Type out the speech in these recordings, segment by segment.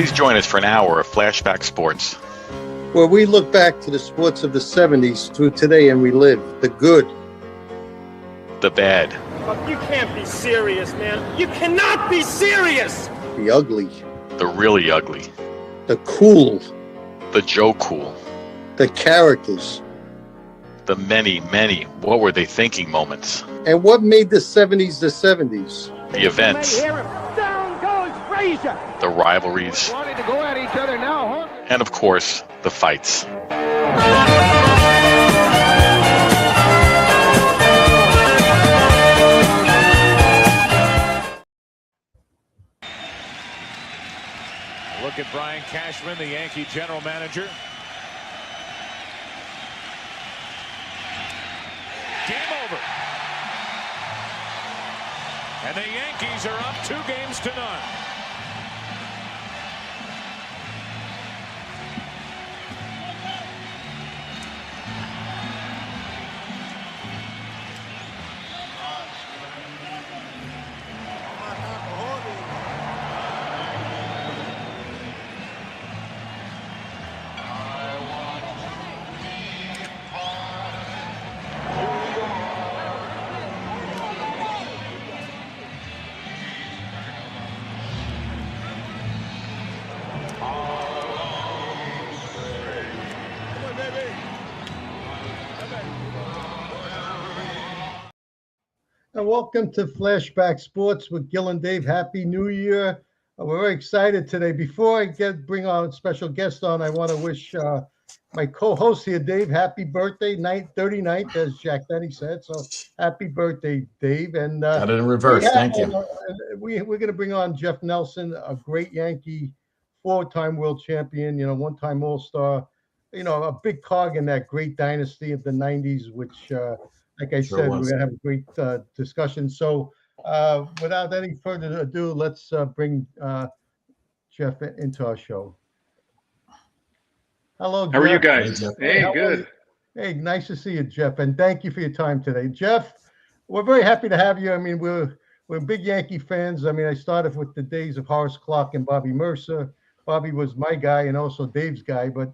Please join us for an hour of Flashback Sports, where we look back to the sports of the 70s through today and relive the good, the bad, You can't be serious, man. You cannot be serious! the ugly, the really ugly, the cool, the Joe Cool, the characters, the many, many what were they thinking moments, and what made the 70s the 70s. the events, Down goes Frazier! the rivalries, Wanting to go at each other now, huh? and of course, the fights. Look at Brian Cashman, the Yankee general manager. Game over. And the Yankees are up 2-0. And welcome to Flashback Sports with Gil and Dave. Happy New Year. We're very excited today. Before I bring our special guest on, I want to wish my co-host here, Dave, happy birthday, 39th, as Jack Benny said. So happy birthday, Dave. And got it in reverse. Thank you. We're going to bring on Jeff Nelson, a great Yankee, 4-time world champion, one-time All-Star, a big cog in that great dynasty of the 90s, which like I said, we're going to have a great discussion. So without any further ado, let's bring Jeff into our show. Hello, Jeff. How are you guys? Hey, good. Hey, nice to see you, Jeff. And thank you for your time today. Jeff, we're very happy to have you. I mean, we're big Yankee fans. I mean, I started with the days of Horace Clarke and Bobby Mercer. Bobby was my guy and also Dave's guy. But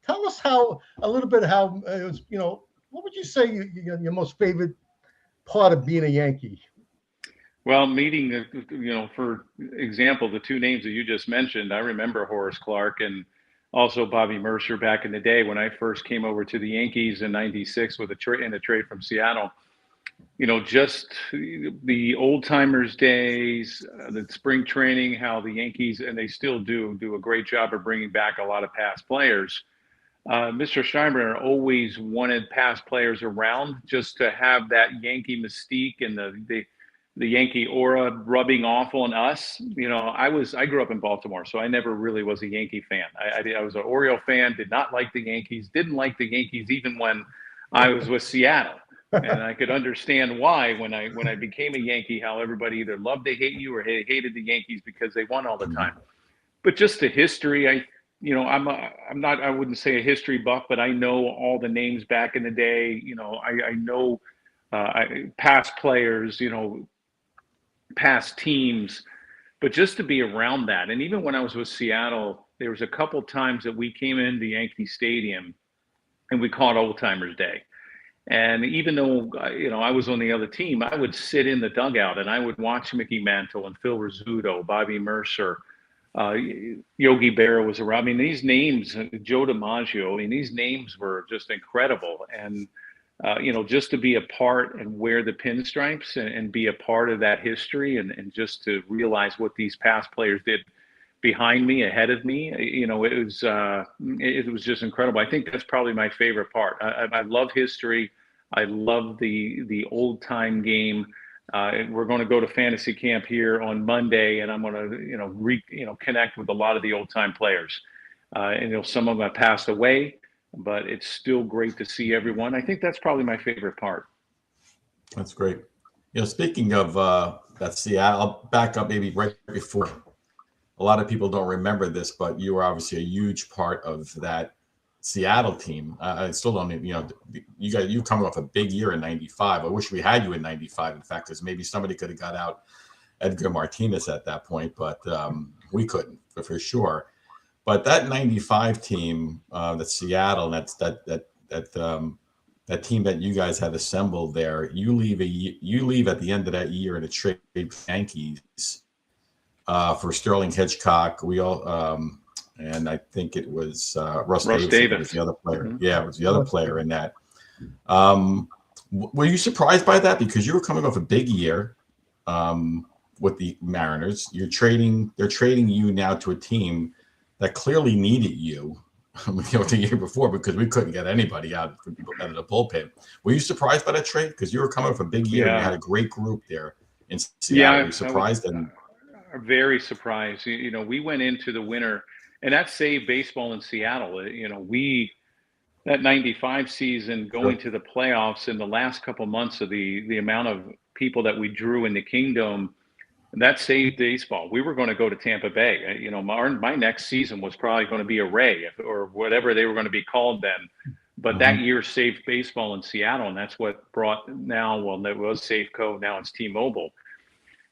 tell us a little bit how it was, what would you say your most favorite part of being a Yankee? Well, meeting, for example, the two names that you just mentioned, I remember Horace Clarke and also Bobby Mercer back in the day when I first came over to the Yankees in '96 with a trade from Seattle. Just the old timers days, the spring training, how the Yankees, and they still do a great job of bringing back a lot of past players. Mr. Steinbrenner always wanted past players around just to have that Yankee mystique and the Yankee aura rubbing off on us. I grew up in Baltimore, so I never really was a Yankee fan. I was an Oriole fan, did not like the Yankees, didn't like the Yankees even when I was with Seattle. And I could understand why when I became a Yankee, how everybody either loved to hate you or hated the Yankees because they won all the time. But just the history, I wouldn't say a history buff, but I know all the names back in the day. I know past players, past teams, but just to be around that. And even when I was with Seattle, there was a couple times that we came into Yankee Stadium and we called Old Timers Day. And even though, I was on the other team, I would sit in the dugout and I would watch Mickey Mantle and Phil Rizzuto, Bobby Mercer, Yogi Berra was around. I mean, these names, Joe DiMaggio, I mean, these names were just incredible. And, just to be a part and wear the pinstripes and be a part of that history and just to realize what these past players did behind me, ahead of me, it was just incredible. I think that's probably my favorite part. I love history. I love the old time game. We're going to go to fantasy camp here on Monday, and I'm going to connect with a lot of the old time players. And some of them have passed away, but it's still great to see everyone. I think that's probably my favorite part. That's great. Speaking of that Seattle, I'll back up maybe right before. A lot of people don't remember this, but you were obviously a huge part of that Seattle team. I still don't even, you coming off a big year in '95. I wish we had you in '95, in fact, because maybe somebody could have got out Edgar Martinez at that point, but we couldn't. for sure. But that '95 team, that Seattle, that team that you guys had assembled there, you leave at the end of that year in a trade for Yankees for Sterling Hitchcock. We all and I think it was Russ Davis was the other player. Mm-hmm. Yeah, it was the other player in that. Were you surprised by that, because you were coming off a big year with the Mariners? They're trading you now to a team that clearly needed you, the year before, because we couldn't get anybody out of the bullpen. Were you surprised by that trade? Because you were coming off a big year and you had a great group there in Seattle. Were you surprised? Very surprised. We went into the winter, and that saved baseball in Seattle. That '95 season, going to the playoffs in the last couple months of the amount of people that we drew in the Kingdom, that saved baseball. We were going to go to Tampa Bay. My next season was probably going to be a Ray or whatever they were going to be called then. But that year saved baseball in Seattle, and that's what brought now. Well, it was Safeco. Now it's T-Mobile.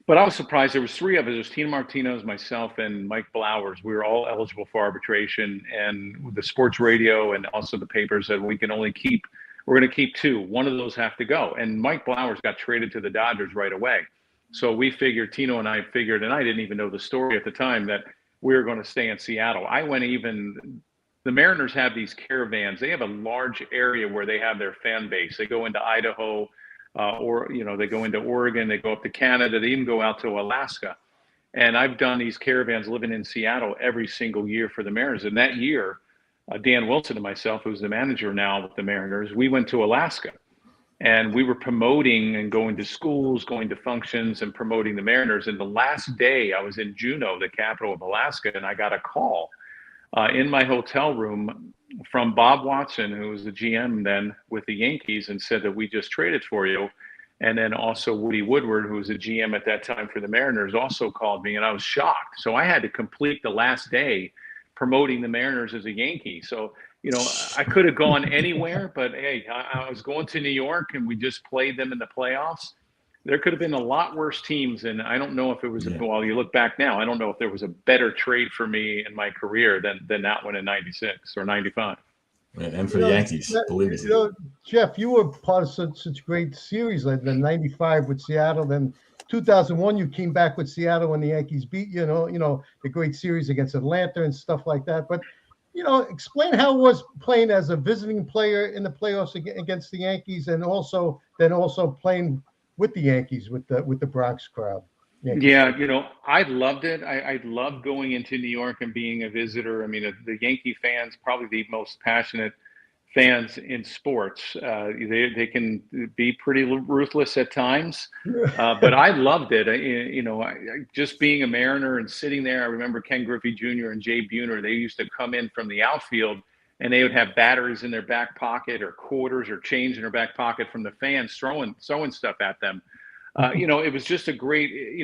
But I was surprised. There was three of us. There was Tina Martinez, myself, and Mike Blowers. We were all eligible for arbitration, and the sports radio and also the papers said we're going to keep two. One of those have to go. And Mike Blowers got traded to the Dodgers right away. So we figured, Tino and I figured, and I didn't even know the story at the time, that we were going to stay in Seattle. The Mariners have these caravans. They have a large area where they have their fan base. They go into Idaho, they go into Oregon, they go up to Canada, they even go out to Alaska. And I've done these caravans living in Seattle every single year for the Mariners. And that year, Dan Wilson and myself, who's the manager now with the Mariners, we went to Alaska. And we were promoting and going to schools, going to functions and promoting the Mariners. And the last day I was in Juneau, the capital of Alaska, and I got a call in my hotel room from Bob Watson, who was the GM then with the Yankees, and said that we just traded for you. And then also Woody Woodward, who was the GM at that time for the Mariners, also called me, and I was shocked. So I had to complete the last day promoting the Mariners as a Yankee. So I could have gone anywhere, but hey, I was going to New York, and we just played them in the playoffs. There could have been a lot worse teams, and I don't know if it was, well, you look back now, I don't know if there was a better trade for me in my career than that one in '96 or '95. And for the Yankees, believe me. Jeff, you were part of such great series like the '95 with Seattle. Then 2001, you came back with Seattle when the Yankees beat the great series against Atlanta and stuff like that. But explain how it was playing as a visiting player in the playoffs against the Yankees, and also playing with the Yankees with the Bronx crowd. Yeah, I loved it. I loved going into New York and being a visitor. I mean, the Yankee fans, probably the most passionate fans in sports. They can be pretty ruthless at times, but I loved it. Just being a Mariner and sitting there. I remember Ken Griffey Jr. and Jay Buhner. They used to come in from the outfield, and they would have batteries in their back pocket or quarters or change in their back pocket from the fans throwing stuff at them. It was just a great,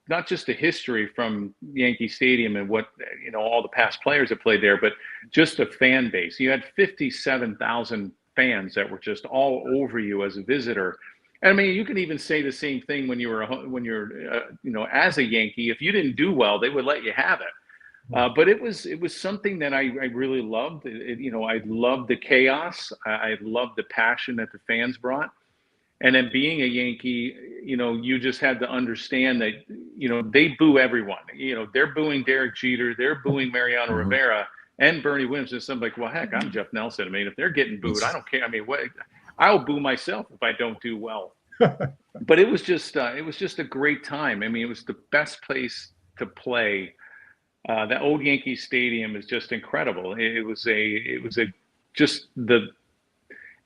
not just the history from Yankee Stadium and what, all the past players that played there, but just the fan base. You had 57,000 fans that were just all over you as a visitor. And I mean, you can even say the same thing when you're as a Yankee. If you didn't do well, they would let you have it. But it was something that I really loved. I loved the chaos. I loved the passion that the fans brought. And then being a Yankee, you just had to understand that, they boo everyone. They're booing Derek Jeter, they're booing Mariano Rivera and Bernie Williams. And somebody's like, well, heck, I'm Jeff Nelson. I mean, if they're getting booed, I don't care. I mean, I'll boo myself if I don't do well. But it was just a great time. I mean, it was the best place to play. That old Yankee Stadium is just incredible.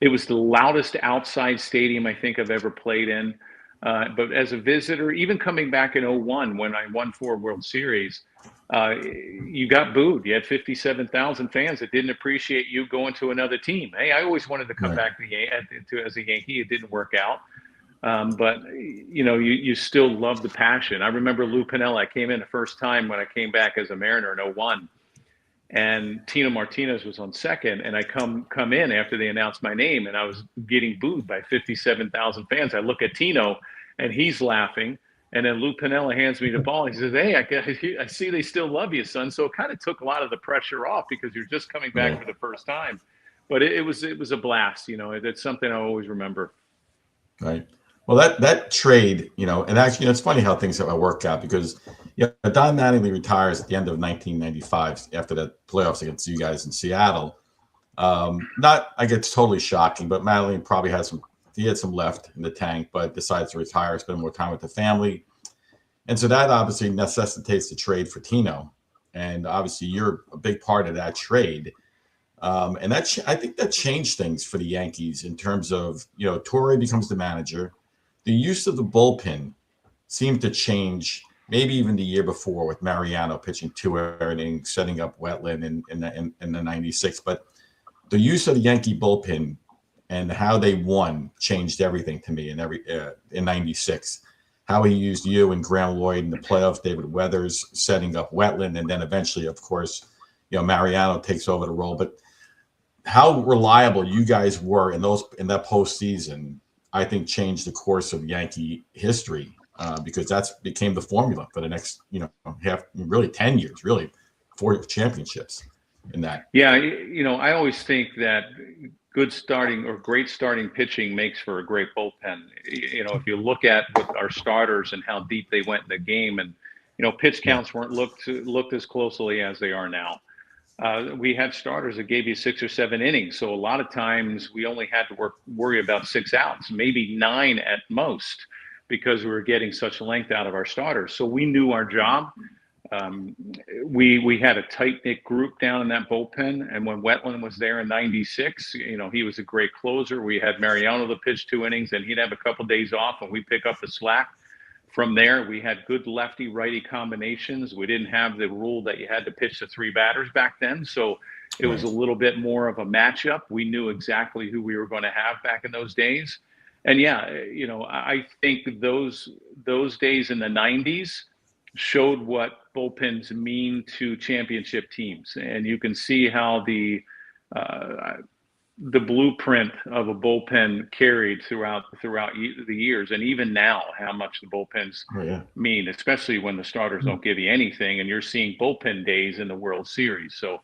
It was the loudest outside stadium I think I've ever played in. But as a visitor, even coming back in '01 when I won 4 World Series, you got booed. You had 57,000 fans that didn't appreciate you going to another team. Hey, I always wanted to come back as a Yankee. It didn't work out. But you still love the passion. I remember Lou Piniella. I came in the first time when I came back as a Mariner in '01. And Tino Martinez was on second, and I come in after they announced my name, and I was getting booed by 57,000 fans. I look at Tino, and he's laughing, And then Lou Piniella hands me the ball. He says, "Hey, I see they still love you, son." So it kind of took a lot of the pressure off because you're just coming back for the first time. But it was a blast. That's something I always remember. Right. Well, that trade, and actually, it's funny how things have worked out because, Don Mattingly retires at the end of 1995 after the playoffs against you guys in Seattle. I guess totally shocking, but Mattingly probably had some left in the tank, but decides to retire, spend more time with the family. And so that obviously necessitates the trade for Tino. And obviously you're a big part of that trade. And I think that changed things for the Yankees in terms of, Torre becomes the manager. The use of the bullpen seemed to change maybe even the year before with Mariano pitching 2 innings, setting up Wetland in the 96. But the use of the Yankee bullpen and how they won changed everything to me in 96. How he used you and Graham Lloyd in the playoffs, David Weathers setting up Wetland, and then eventually, of course, Mariano takes over the role. But how reliable you guys were in that postseason, I think, changed the course of Yankee history because that's became the formula for the next, 10 years, really 4 championships in that. Yeah, I always think that good starting or great starting pitching makes for a great bullpen. If you look at with our starters and how deep they went in the game, and pitch counts weren't looked as closely as they are now. We had starters that gave you 6 or 7 innings, so a lot of times we only had to worry about 6 outs, maybe 9 at most, because we were getting such length out of our starters. So we knew our job. We had a tight-knit group down in that bullpen, and when Wetland was there in 96, he was a great closer. We had Mariano to pitch 2 innings, and he'd have a couple days off, and we pick up the slack. From there, we had good lefty-righty combinations. We didn't have the rule that you had to pitch to 3 batters back then, so it was a little bit more of a matchup. We knew exactly who we were going to have back in those days. And I think those days in the 90s showed what bullpens mean to championship teams, and you can see how the blueprint of a bullpen carried throughout the years, and even now, how much the bullpens mean, especially when the starters don't give you anything, and you're seeing bullpen days in the World Series. So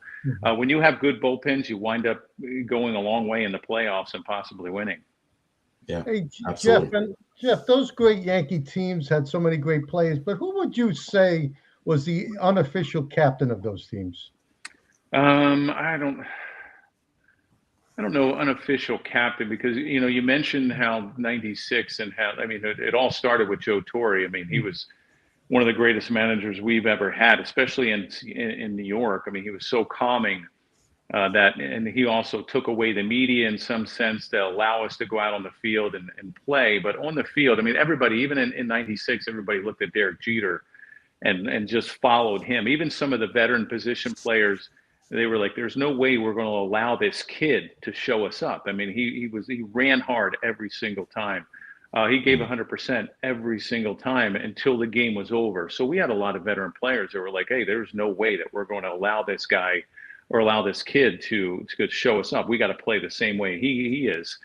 when you have good bullpens, you wind up going a long way in the playoffs and possibly winning. Yeah, hey, Jeff, those great Yankee teams had so many great players, but who would you say was the unofficial captain of those teams? I don't know unofficial captain because, you mentioned how 96 and how, it all started with Joe Torre. He was one of the greatest managers we've ever had, especially in New York. He was so calming. And he also took away the media in some sense to allow us to go out on the field and play. But on the field, everybody, even in 96, everybody looked at Derek Jeter and just followed him. Even some of the veteran position players, they were like, there's no way we're going to allow this kid to show us up. He ran hard every single time. He gave 100% every single time until the game was over. So we had a lot of veteran players that were like, hey, there's no way that we're going to allow this guy or allow this kid to show us up. We got to play the same way he is.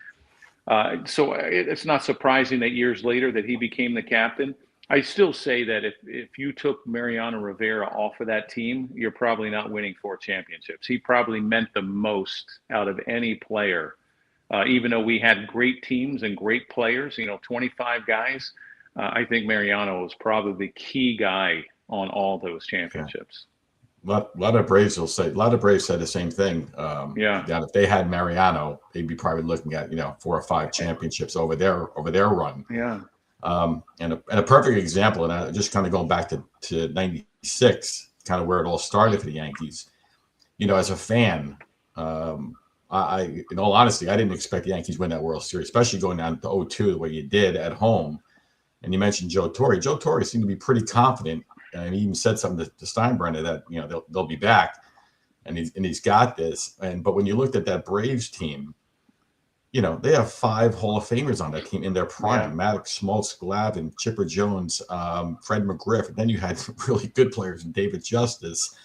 So it's not surprising that years later that he became the captain. I still say that if you took Mariano Rivera off of that team, you're probably not winning 4 championships. He probably meant the most out of any player, even though we had great teams and great players, 25 guys. I think Mariano was probably the key guy on all those championships. A lot of Braves will say. A lot of Braves said the same thing. That if they had Mariano, they'd be probably looking at 4 or 5 championships over their run. Yeah. And a perfect example, and I just kind of going back to 96, kind of where it all started for the Yankees. As a fan, I in all honesty, I didn't expect the Yankees win that World Series, especially going down to 0-2 the way you did at home. And you mentioned Joe Torre. Joe Torre seemed to be pretty confident. And he even said something to Steinbrenner that they'll be back, and he's got this. But when you looked at that Braves team, they have 5 Hall of Famers on that team in their prime: Maddox, Smoltz, Glavine, Chipper Jones, Fred McGriff. And then you had really good players, David Justice,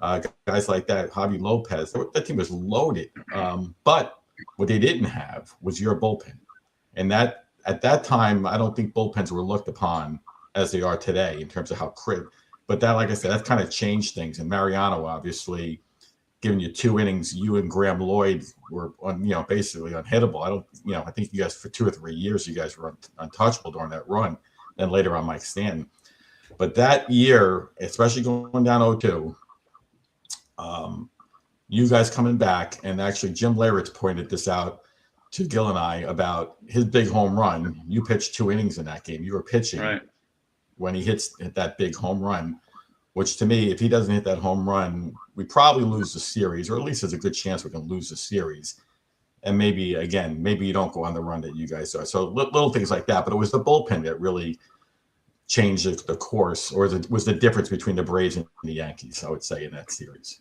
guys like that, Javi Lopez. That team was loaded. But what they didn't have was your bullpen, and that at that time, I don't think bullpens were looked upon as they are today in terms of how but that, like I said, that kind of changed things. And Mariano, obviously, giving you 2 innings, you and Graham Lloyd were basically unhittable. I think you guys for 2 or 3 years, you guys were untouchable during that run. Then later on, Mike Stanton. But that year, especially going down 0-2, you guys coming back, and actually Jim Leyritz pointed this out to Gil and I about his big home run. You pitched 2 innings in that game. You were pitching when he hit that big home run, which to me, if he doesn't hit that home run, we probably lose the series, or at least there's a good chance we can lose the series. And maybe you don't go on the run that you guys are. So little things like that. But it was the bullpen that really changed the course, or was the difference between the Braves and the Yankees, I would say, in that series.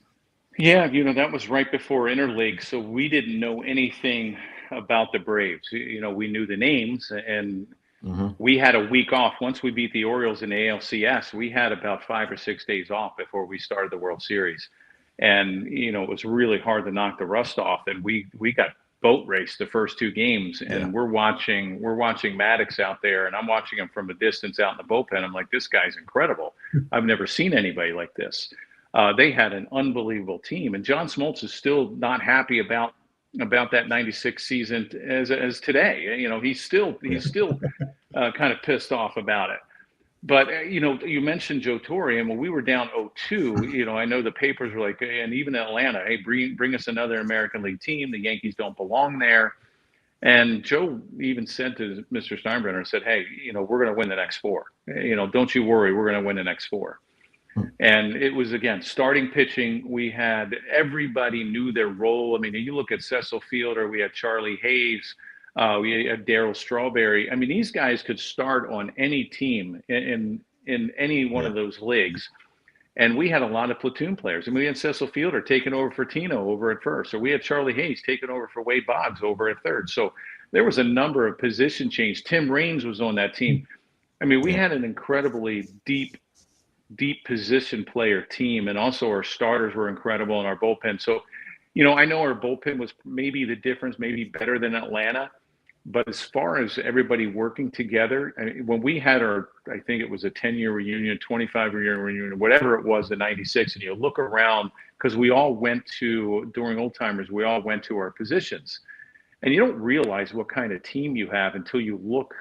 Yeah, that was right before Interleague, so we didn't know anything about the Braves. We knew the names, and we had a week off. Once we beat the Orioles in the ALCS, we had about 5 or 6 days off before we started the World Series. And, it was really hard to knock the rust off. And we got boat raced the first 2 games, and we're watching Maddox out there, and I'm watching him from a distance out in the bullpen. I'm like, this guy's incredible. I've never seen anybody like this. They had an unbelievable team, and John Smoltz is still not happy about that 96 season as today. He's still kind of pissed off about it. But, you mentioned Joe Torre, and when we were down 0-2, I know the papers were like, and even Atlanta, hey, bring us another American League team. The Yankees don't belong there. And Joe even said to Mr. Steinbrenner, said, hey, we're going to win the next 4. Don't you worry, we're going to win the next 4. And it was, again, starting pitching. We had everybody knew their role. I mean, you look at Cecil Fielder, we had Charlie Hayes, we had Darryl Strawberry. I mean, these guys could start on any team in any one of those leagues. And we had a lot of platoon players. I mean, we had Cecil Fielder taking over for Tino over at first, or we had Charlie Hayes taking over for Wade Boggs over at third. So there was a number of position change. Tim Raines was on that team. I mean, we had an incredibly deep position player team, and also our starters were incredible in our bullpen. So, I know our bullpen was maybe the difference, maybe better than Atlanta, but as far as everybody working together, when we had I think it was a 10-year reunion, 25-year reunion, whatever it was in 96, and you look around, because we all went to, during Old Timers, we all went to our positions. And you don't realize what kind of team you have until you look,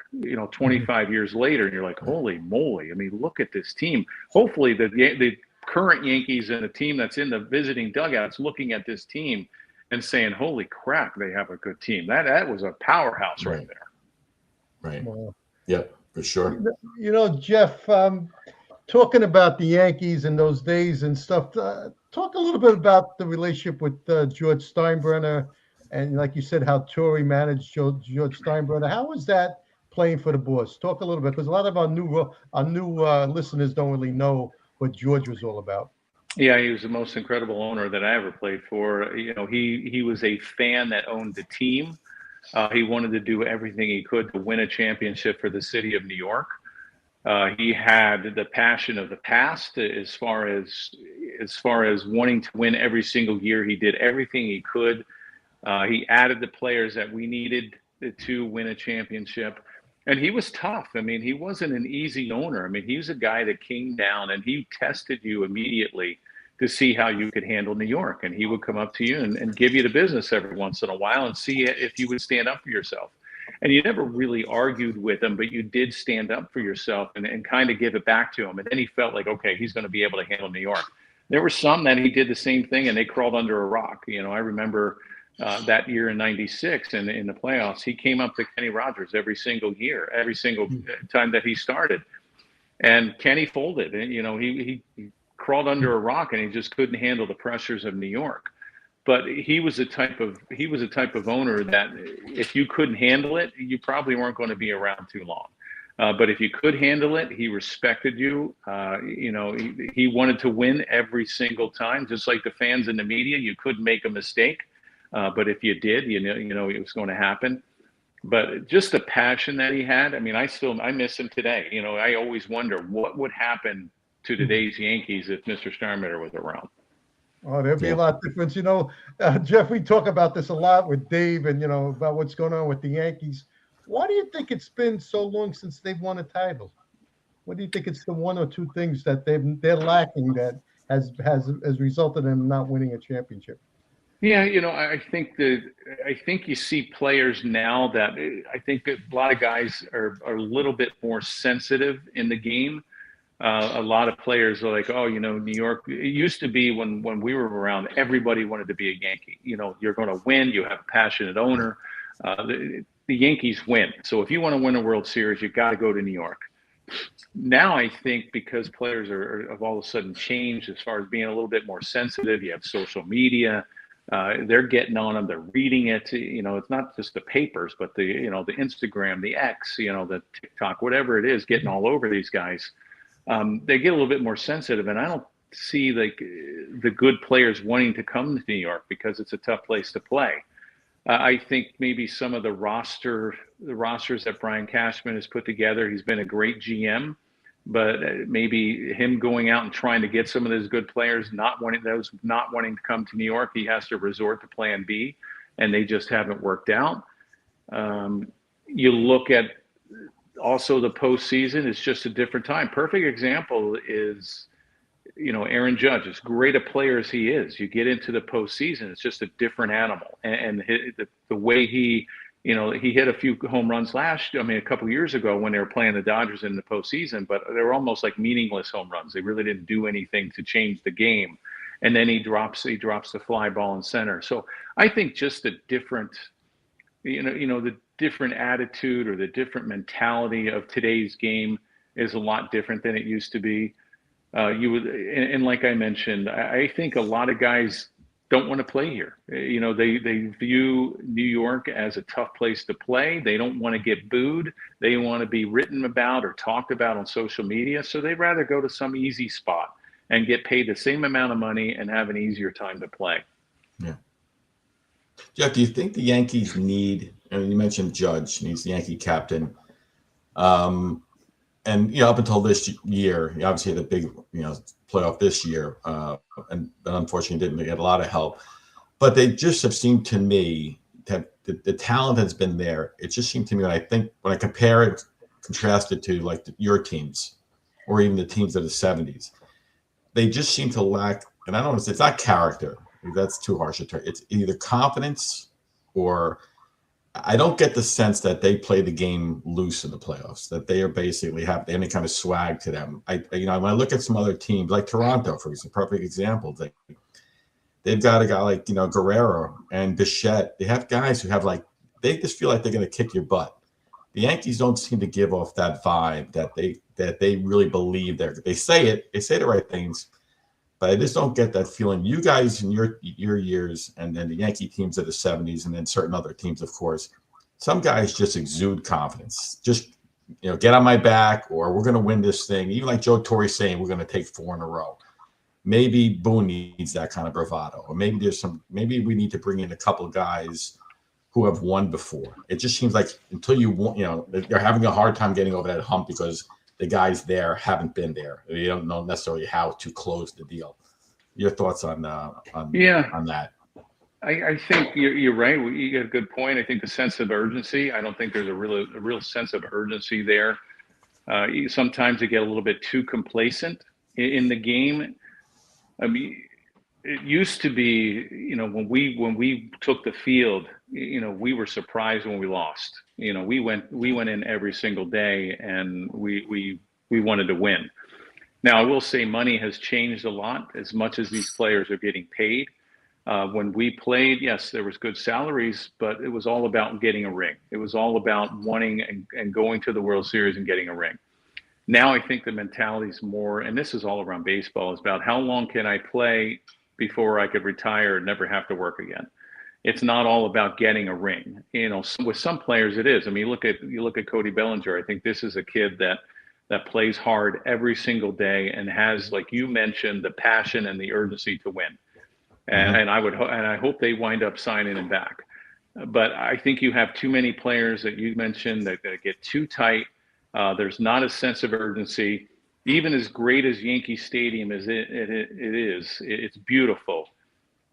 25 years later, and you're like, holy moly. I mean, look at this team. Hopefully the current Yankees and the team that's in the visiting dugouts looking at this team and saying, holy crap, they have a good team. That was a powerhouse right there. Right. Wow. Yep, for sure. Jeff, talking about the Yankees in those days and stuff, talk a little bit about the relationship with George Steinbrenner. And like you said, how Torre managed George Steinbrenner. How was that playing for the boss? Talk a little bit, because a lot of our new listeners don't really know what George was all about. Yeah, he was the most incredible owner that I ever played for. He was a fan that owned the team. He wanted to do everything he could to win a championship for the city of New York. He had the passion of the past as far as wanting to win every single year. He did everything he could. He added the players that we needed to win a championship. And he was tough. I mean, he wasn't an easy owner. I mean, he was a guy that came down and he tested you immediately to see how you could handle New York. And he would come up to you and give you the business every once in a while and see if you would stand up for yourself. And you never really argued with him, but you did stand up for yourself and kind of give it back to him. And then he felt like, okay, he's going to be able to handle New York. There were some that he did the same thing and they crawled under a rock. I remember that year in 96 and in the playoffs, he came up to Kenny Rogers every single year, every single time that he started. And Kenny folded. And, he crawled under a rock and he just couldn't handle the pressures of New York. But he was a type of owner that if you couldn't handle it, you probably weren't going to be around too long. But if you could handle it, he respected you. He wanted to win every single time, just like the fans in the media. You couldn't make a mistake. But if you did, it was going to happen. But just the passion that he had, I mean, I miss him today. I always wonder what would happen to today's Yankees if Mr. Steinbrenner was around. Oh, there'd be a lot of difference. Jeff, we talk about this a lot with Dave and, about what's going on with the Yankees. Why do you think it's been so long since they've won a title? What do you think it's the one or two things that they're lacking that has resulted in them not winning a championship? Yeah, I think you see players now that I think that a lot of guys are a little bit more sensitive in the game. A lot of players are like, oh, New York. It used to be when we were around, everybody wanted to be a Yankee. You're going to win. You have a passionate owner. The Yankees win. So if you want to win a World Series, you got to go to New York. Now I think because players have all of a sudden changed as far as being a little bit more sensitive. You have social media. They're getting on them. They're reading it. It's not just the papers, but the Instagram, the X, the TikTok, whatever it is, getting all over these guys. They get a little bit more sensitive, and I don't see the good players wanting to come to New York because it's a tough place to play. I think maybe some of the rosters that Brian Cashman has put together, he's been a great GM, but maybe him going out and trying to get some of those good players, not wanting to come to New York, he has to resort to Plan B, and they just haven't worked out. You look at also the postseason, it's just a different time. Perfect example is, Aaron Judge, as great a player as he is, you get into the postseason, it's just a different animal. And the way he hit a few home runs a couple of years ago when they were playing the Dodgers in the postseason, but they were almost like meaningless home runs. They really didn't do anything to change the game. And then he drops the fly ball in center. So I think just the different, the different attitude or the different mentality of today's game is a lot different than it used to be. And like I mentioned, I think a lot of guys don't want to play here. They view New York as a tough place to play. They don't want to get booed. They want to be written about or talked about on social media. So they'd rather go to some easy spot and get paid the same amount of money and have an easier time to play. Yeah. Jeff, do you think the Yankees need, and you mentioned Judge, and he's the Yankee captain. And up until this year, he obviously had a big playoff this year, and unfortunately didn't get a lot of help. But they just have seemed to me that the talent has been there. It just seemed to me when I compare it, contrast it to like your teams, or even the teams of the '70s, they just seem to lack. And I don't know, it's not character. That's too harsh a term. It's either confidence or. I don't get the sense that they play the game loose in the playoffs, that they are basically have any kind of swag to them. When I look at some other teams like Toronto, for example, perfect example, they've got a guy like, Guerrero and Bichette. They have guys who have they just feel like they're going to kick your butt. The Yankees don't seem to give off that vibe that they really believe they say the right things, but I just don't get that feeling. You guys in your years, and then the Yankee teams of the '70s, and then certain other teams, of course, some guys just exude confidence. Just get on my back, or we're going to win this thing. Even like Joe Torre saying we're going to take 4 in a row. Maybe Boone needs that kind of bravado, or maybe we need to bring in a couple of guys who have won before. It just seems like until you won, they're having a hard time getting over that hump because the guys there haven't been there. You don't know necessarily how to close the deal. Your thoughts on that? I think you're right. You got a good point. I think the sense of urgency. I don't think there's a real sense of urgency there. Sometimes you get a little bit too complacent in the game. I mean, it used to be, when we took the field, we were surprised when we lost. We went in every single day, and we wanted to win. Now, I will say money has changed a lot as much as these players are getting paid. When we played, yes, there was good salaries, but it was all about getting a ring. It was all about wanting and going to the World Series and getting a ring. Now I think the mentality is more, and this is all around baseball, is about how long can I play before I could retire and never have to work again. It's not all about getting a ring. With some players it is. I mean, you look at Cody Bellinger. I think this is a kid that plays hard every single day and has, like you mentioned, the passion and the urgency to win. And I hope they wind up signing him back. But I think you have too many players that you mentioned that get too tight. There's not a sense of urgency. Even as great as Yankee Stadium is, it's beautiful.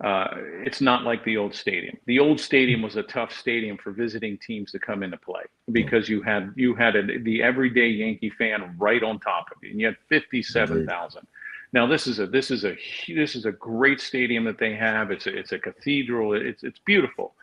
it's not like the old stadium. The old stadium was a tough stadium for visiting teams to come into play because you had the everyday Yankee fan right on top of you, and you had 57,000. Now this is a great stadium that they have. It's a cathedral. It's beautiful,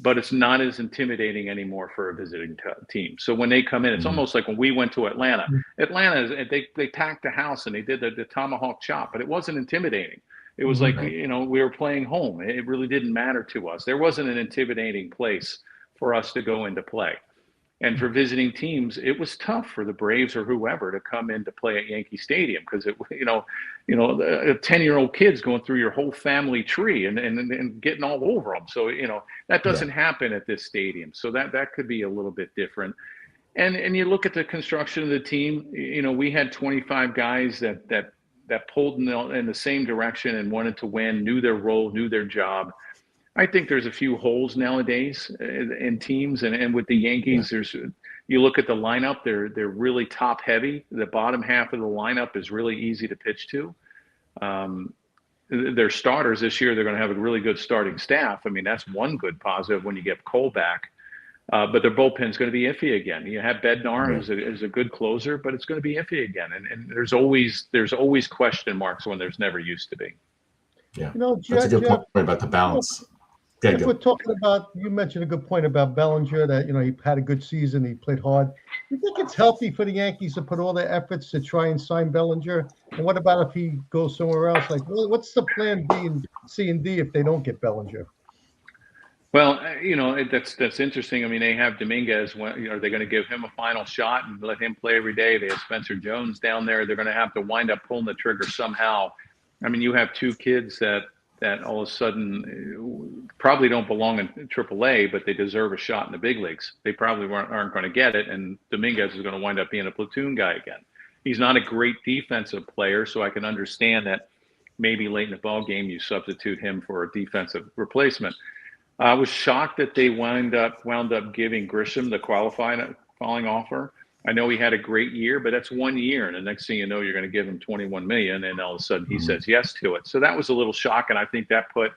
but it's not as intimidating anymore for a visiting team. So when they come in, it's almost like when we went to Atlanta. Atlanta, they packed the house and they did the tomahawk chop, but it wasn't intimidating. It was like, we were playing home. It really didn't matter to us. There wasn't an intimidating place for us to go into play. And for visiting teams, it was tough for the Braves or whoever to come in to play at Yankee Stadium because a 10-year-old kid's going through your whole family tree and getting all over them. So, that doesn't happen at this stadium. So that could be a little bit different. And you look at the construction of the team, we had 25 guys that pulled in the same direction and wanted to win, knew their role, knew their job. I think there's a few holes nowadays in teams, and with the Yankees, you look at the lineup, they're really top heavy. The bottom half of the lineup is really easy to pitch to. Their starters this year, they're going to have a really good starting staff. I mean, that's one good positive when you get Cole back. But their bullpen's going to be iffy again. You have Bednar as a good closer, but it's going to be iffy again. And there's always question marks when there's never used to be. Yeah, that's a good point about the balance. If we're talking about, you mentioned a good point about Bellinger, that he had a good season, he played hard. You think it's healthy for the Yankees to put all their efforts to try and sign Bellinger? And what about if he goes somewhere else? Like, what's the plan B and C and D if they don't get Bellinger? Well, that's interesting. I mean, they have Dominguez. Are they going to give him a final shot and let him play every day? They have Spencer Jones down there. They're going to have to wind up pulling the trigger somehow. I mean, you have two kids that all of a sudden probably don't belong in AAA, but they deserve a shot in the big leagues. They probably aren't going to get it, and Dominguez is going to wind up being a platoon guy again. He's not a great defensive player, so I can understand that maybe late in the ball game you substitute him for a defensive replacement. I was shocked that they wound up giving Grisham the qualifying offer. I know he had a great year, but that's 1 year, and the next thing you know, you're going to give him $21 million, and all of a sudden he says yes to it. So that was a little shock, and I think that put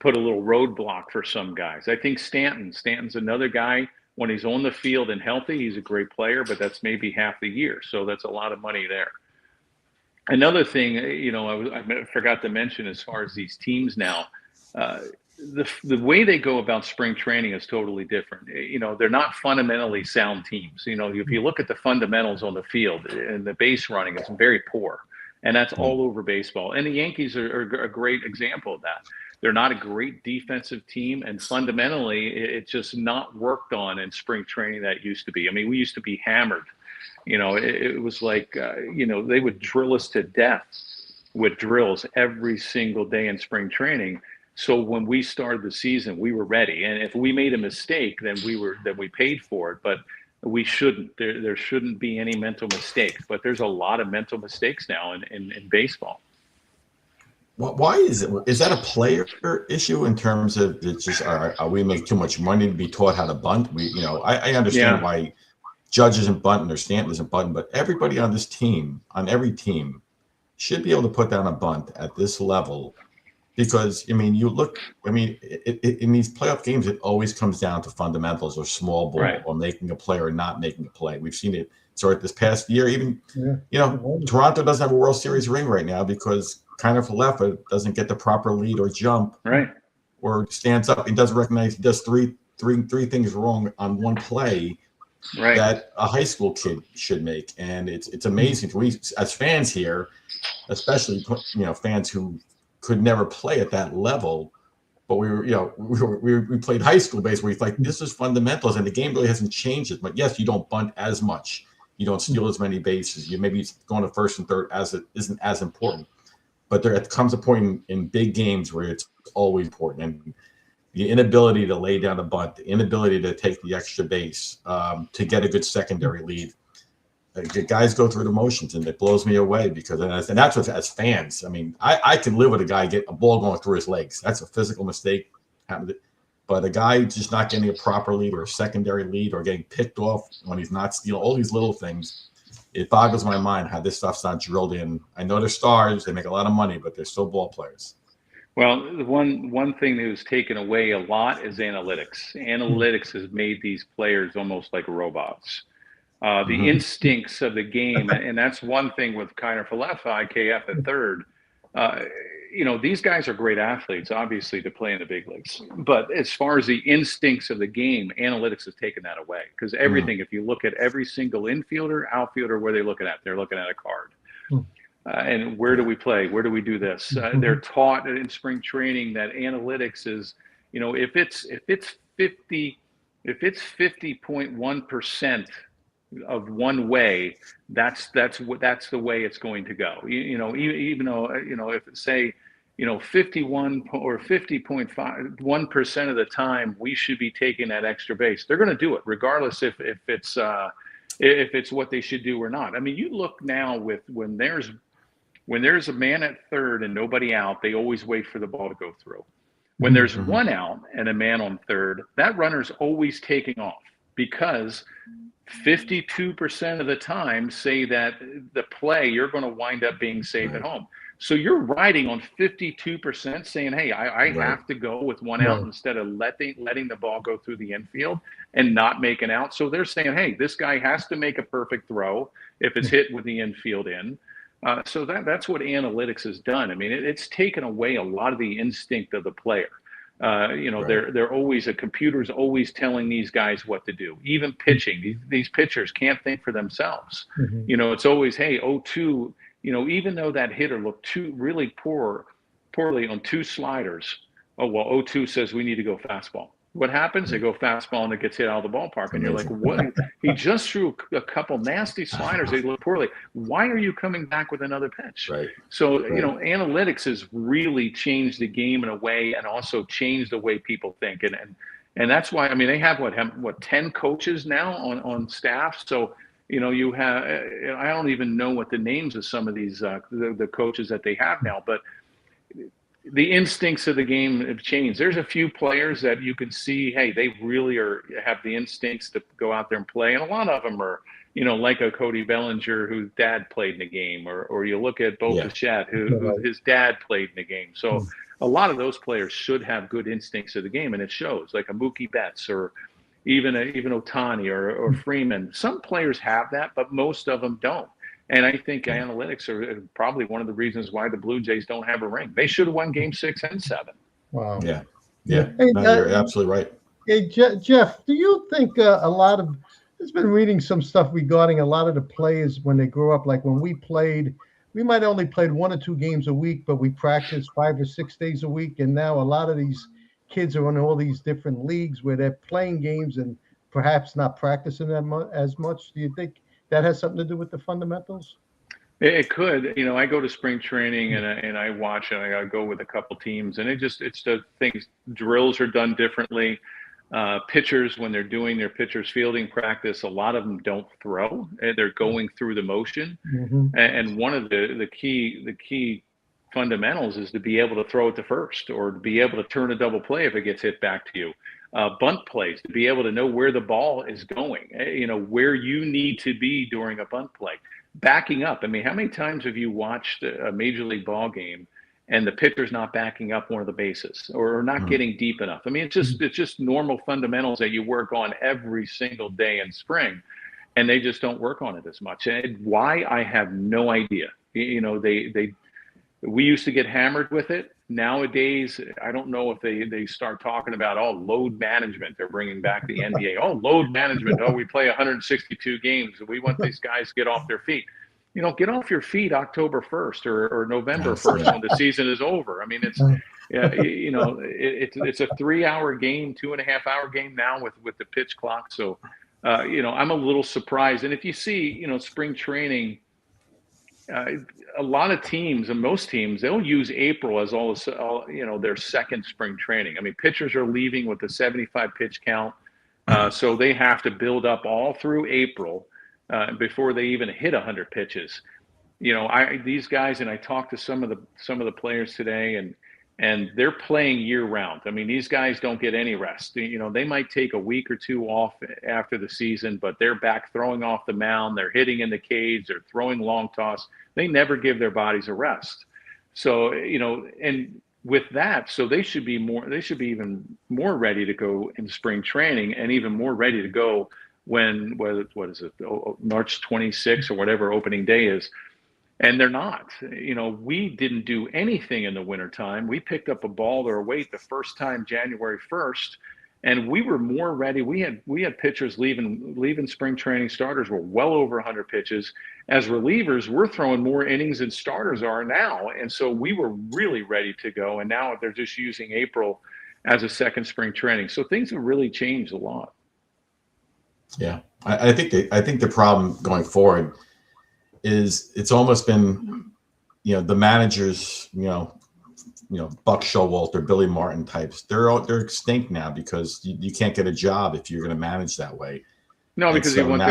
a little roadblock for some guys. I think Stanton's another guy. When he's on the field and healthy, he's a great player, but that's maybe half the year, so that's a lot of money there. Another thing, I forgot to mention as far as these teams now. The way they go about spring training is totally different. They're not fundamentally sound teams. If you look at the fundamentals on the field and the base running, it's very poor. And that's all over baseball. And the Yankees are a great example of that. They're not a great defensive team. And fundamentally, it's just not worked on in spring training that used to be. I mean, we used to be hammered. It was like, they would drill us to death with drills every single day in spring training. So when we started the season, we were ready. And if we made a mistake, then we paid for it. But we shouldn't. There shouldn't be any mental mistakes. But there's a lot of mental mistakes now in baseball. Why is it? Is that a player issue in terms of it's just are we make too much money to be taught how to bunt? I understand why Judge isn't bunting or Stanton isn't bunting, but everybody on this team, on every team, should be able to put down a bunt at this level. Because, in these playoff games, it always comes down to fundamentals or small ball or making a play or not making a play. We've seen it start this past year. Even, Toronto doesn't have a World Series ring right now because Kiner Falefa doesn't get the proper lead or jump or stands up. He doesn't recognize he does three things wrong on one play that a high school kid should make. And it's amazing. We, as fans here, especially, fans who could never play at that level, but we played high school baseball. Where it's like this is fundamentals, and the game really hasn't changed as much. Yes, you don't bunt as much, you don't steal as many bases. You maybe going to first and third as it isn't as important, but there comes a point in big games where it's always important. And the inability to lay down a bunt, the inability to take the extra base, to get a good secondary lead. The guys go through the motions, and it blows me away because, and that's what, as fans, I can live with a guy get a ball going through his legs. That's a physical mistake. But a guy just not getting a proper lead or a secondary lead or getting picked off when he's not stealing, all these little things, it boggles my mind how this stuff's not drilled in. I know they're stars, they make a lot of money, but they're still ball players. Well, the one thing that was taken away a lot is analytics. Analytics has made these players almost like robots. The instincts of the game, and that's one thing with Kiner Falefa, IKF at third. These guys are great athletes, obviously, to play in the big leagues. But as far as the instincts of the game, analytics has taken that away. Because everything, if you look at every single infielder, outfielder, where are they looking at? They're looking at a card. And where do we play? Where do we do this? They're taught in spring training that analytics is, if it's 50.1% of one way, that's the way it's going to go. Even though if it's, say 51 or 50.51% of the time we should be taking that extra base, they're going to do it regardless if it's what they should do or not. I mean, you look now when there's a man at third and nobody out, they always wait for the ball to go through. When there's one out and a man on third, that runner's always taking off, because 52% of the time say that the play, you're going to wind up being safe at home. So you're riding on 52% saying, hey, I have to go with one out instead of letting the ball go through the infield and not make an out. So they're saying, hey, this guy has to make a perfect throw if it's hit with the infield in. So that's what analytics has done. I mean, it's taken away a lot of the instinct of the player. They're always, a computer's always telling these guys what to do. Even pitching, these pitchers can't think for themselves. It's always, hey, 0-2, even though that hitter looked really poorly on two sliders. Oh, well, 0-2 says we need to go fastball. What happens? They go fastball and it gets hit out of the ballpark. And you're like, what? He just threw a couple nasty sliders. They look poorly. Why are you coming back with another pitch? Right. So, analytics has really changed the game in a way, and also changed the way people think. And that's why, I mean, they have what 10 coaches now on staff. So, you have, I don't even know what the names of some of these, the coaches that they have now, but the instincts of the game have changed. There's a few players that you can see, hey, they really have the instincts to go out there and play. And a lot of them are, like a Cody Bellinger, whose dad played in the game, or you look at Bo Bichette, who his dad played in the game. So a lot of those players should have good instincts of the game, and it shows, like a Mookie Betts or even Ohtani or Freeman. Some players have that, but most of them don't. And I think analytics are probably one of the reasons why the Blue Jays don't have a ring. They should have won Game 6 and 7. Wow. Yeah. Hey, No, you're absolutely right. Hey, Jeff, do you think there's been reading some stuff regarding a lot of the players when they grow up, like when we played, we might only played 1 or 2 games a week, but we practiced 5 or 6 days a week. And now a lot of these kids are in all these different leagues where they're playing games and perhaps not practicing as much. Do you think that has something to do with the fundamentals? It could. I go to spring training and I watch, and I go with a couple teams, and it's the things. Drills are done differently. Pitchers, when they're doing their pitchers fielding practice, a lot of them don't throw. They're going through the motion. And one of the key fundamentals is to be able to throw it to first, or to be able to turn a double play if it gets hit back to you. Bunt plays, to be able to know where the ball is going, where you need to be during a bunt play. Backing up. I mean, how many times have you watched a major league ball game and the pitcher's not backing up one of the bases, or not getting deep enough? I mean, it's just normal fundamentals that you work on every single day in spring, and they just don't work on it as much. And why, I have no idea. We used to get hammered with it. Nowadays, I don't know if they start talking about, load management. They're bringing back the NBA. Load management. We play 162 games. We want these guys to get off their feet. Get off your feet October 1st or November 1st when the season is over. I mean, it's a 3-hour game, 2.5-hour game now with the pitch clock. So, I'm a little surprised. And if you see, spring training, a lot of teams, and most teams, they'll use April as all their second spring training. I mean, pitchers are leaving with a 75 pitch count, so they have to build up all through April before they even hit 100 pitches. These guys, and I talked to some of the players today, and they're playing year round. I mean, these guys don't get any rest. They might take a week or 2 off after the season, but they're back throwing off the mound. They're hitting in the cage. They're throwing long toss. They never give their bodies a rest. So, and with that, so they should be even more ready to go in spring training, and even more ready to go when, what is it, March 26th or whatever opening day is. And they're not. We didn't do anything in the wintertime. We picked up a ball or a weight the first time January 1st, and we were more ready. We had pitchers leaving spring training. Starters were well over 100 pitches. As relievers, we're throwing more innings than starters are now, and so we were really ready to go. And now they're just using April as a second spring training. So things have really changed a lot. Yeah, I think the problem going forward is it's almost been, the managers, Buck Showalter, Billy Martin types, they're extinct now because you can't get a job if you're going to manage that way. No, because so you want